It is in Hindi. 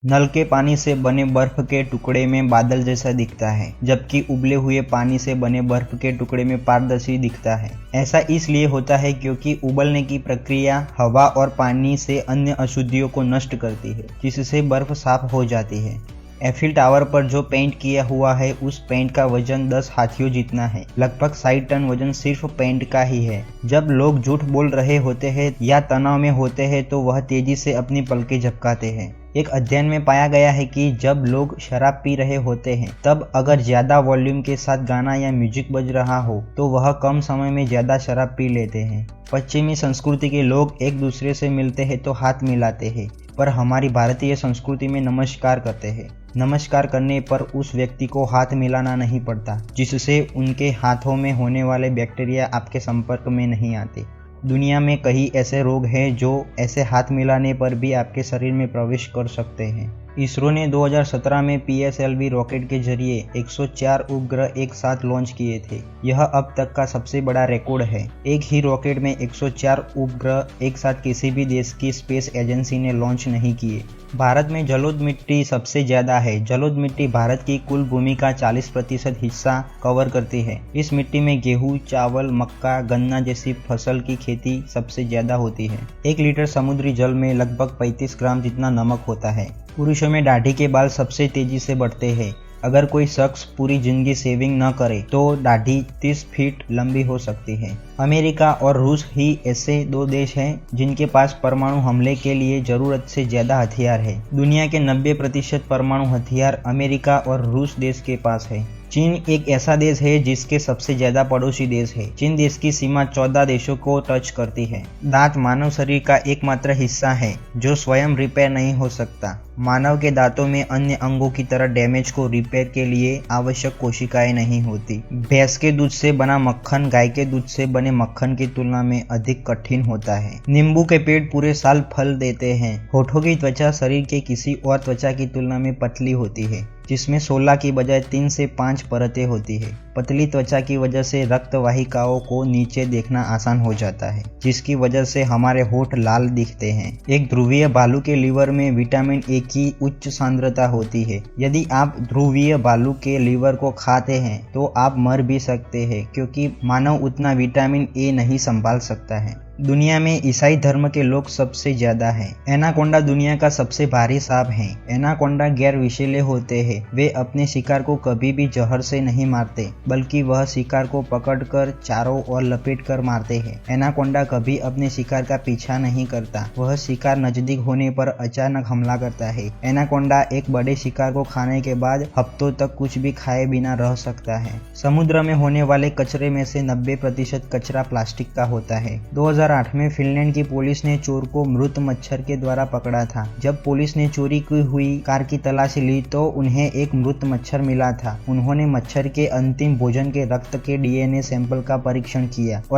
नल के पानी से बने बर्फ के टुकड़े में बादल जैसा दिखता है, जबकि उबले हुए पानी से बने बर्फ के टुकड़े में पारदर्शी दिखता है। ऐसा इसलिए होता है क्योंकि उबलने की प्रक्रिया हवा और पानी से अन्य अशुद्धियों को नष्ट करती है, जिससे बर्फ साफ हो जाती है। एफिल टावर पर जो पेंट किया हुआ है, उस पेंट का वजन 10 हाथियों जितना है। लगभग 60 टन वजन सिर्फ पेंट का ही है। जब लोग झूठ बोल रहे होते हैं या तनाव में होते हैं तो वह तेजी से अपनी पलकें झपकाते हैं। एक अध्ययन में पाया गया है कि जब लोग शराब पी रहे होते हैं, तब अगर ज्यादा वॉल्यूम के साथ गाना या म्यूजिक बज रहा हो तो वह कम समय में ज्यादा शराब पी लेते हैं। पश्चिमी संस्कृति के लोग एक दूसरे से मिलते हैं तो हाथ मिलाते हैं, पर हमारी भारतीय संस्कृति में नमस्कार करते हैं। नमस्कार करने पर उस व्यक्ति को हाथ मिलाना नहीं पड़ता, जिससे उनके हाथों में होने वाले बैक्टीरिया आपके संपर्क में नहीं आते। दुनिया में कई ऐसे रोग हैं जो ऐसे हाथ मिलाने पर भी आपके शरीर में प्रवेश कर सकते हैं। इसरो ने 2017 में PSLV रॉकेट के जरिए 104 उपग्रह एक साथ लॉन्च किए थे। यह अब तक का सबसे बड़ा रिकॉर्ड है। एक ही रॉकेट में 104 उपग्रह एक साथ किसी भी देश की स्पेस एजेंसी ने लॉन्च नहीं किए। भारत में जलोढ़ मिट्टी सबसे ज्यादा है। जलोढ़ मिट्टी भारत की कुल भूमि का 40% हिस्सा कवर करती है। इस मिट्टी में गेहूं, चावल, मक्का, गन्ना जैसी फसल की खेती सबसे ज्यादा होती है। 1 लीटर समुद्री जल में लगभग 35 ग्राम जितना नमक होता है। पुरुषों में दाढ़ी के बाल सबसे तेजी से बढ़ते हैं। अगर कोई शख्स पूरी जिंदगी शेविंग न करे तो दाढ़ी 30 फीट लंबी हो सकती है। अमेरिका और रूस ही ऐसे 2 देश हैं जिनके पास परमाणु हमले के लिए जरूरत से ज्यादा हथियार है। दुनिया के 90% परमाणु हथियार अमेरिका और रूस देश के पास है। चीन एक ऐसा देश है जिसके सबसे ज्यादा पड़ोसी देश है। चीन देश की सीमा 14 देशों को टच करती है। दांत मानव शरीर का एकमात्र हिस्सा है जो स्वयं रिपेयर नहीं हो सकता। मानव के दांतों में अन्य अंगों की तरह डैमेज को रिपेयर के लिए आवश्यक कोशिकाएं नहीं होती। भैंस के दूध से बना मक्खन गाय के दूध से बने मक्खन की तुलना में अधिक कठिन होता है। नींबू के पेड़ पूरे साल फल देते हैं। होठों की त्वचा शरीर के किसी और त्वचा की तुलना में पतली होती है, जिसमें 16 की बजाय 3 से 5 परतें होती है। पतली त्वचा की वजह से रक्त वाहिकाओं को नीचे देखना आसान हो जाता है, जिसकी वजह से हमारे होठ लाल दिखते हैं। एक ध्रुवीय भालू के लीवर में विटामिन ए की उच्च सांद्रता होती है। यदि आप ध्रुवीय भालू के लीवर को खाते हैं तो आप मर भी सकते हैं, क्योंकि मानव उतना विटामिन ए नहीं संभाल सकता है। दुनिया में ईसाई धर्म के लोग सबसे ज्यादा हैं। एनाकोंडा दुनिया का सबसे भारी सांप है। एनाकोंडा गैर विषैले होते हैं। वे अपने शिकार को कभी भी जहर से नहीं मारते, बल्कि वह शिकार को पकड़कर चारों ओर लपेट कर मारते हैं। एनाकोंडा कभी अपने शिकार का पीछा नहीं करता। वह शिकार नजदीक होने पर अचानक हमला करता है। एनाकोंडा एक बड़े शिकार को खाने के बाद हफ्तों तक कुछ भी खाए बिना रह सकता है। समुद्र में होने वाले कचरे में से 90% कचरा प्लास्टिक का होता है। 2008 में फिनलैंड की पुलिस ने चोर को मृत मच्छर के द्वारा पकड़ा था। जब पुलिस ने चोरी की हुई कार की तलाशी ली तो उन्हें एक मृत मच्छर मिला था। उन्होंने मच्छर के अंतिम भोजन के रक्त के DNA सैंपल का परीक्षण किया और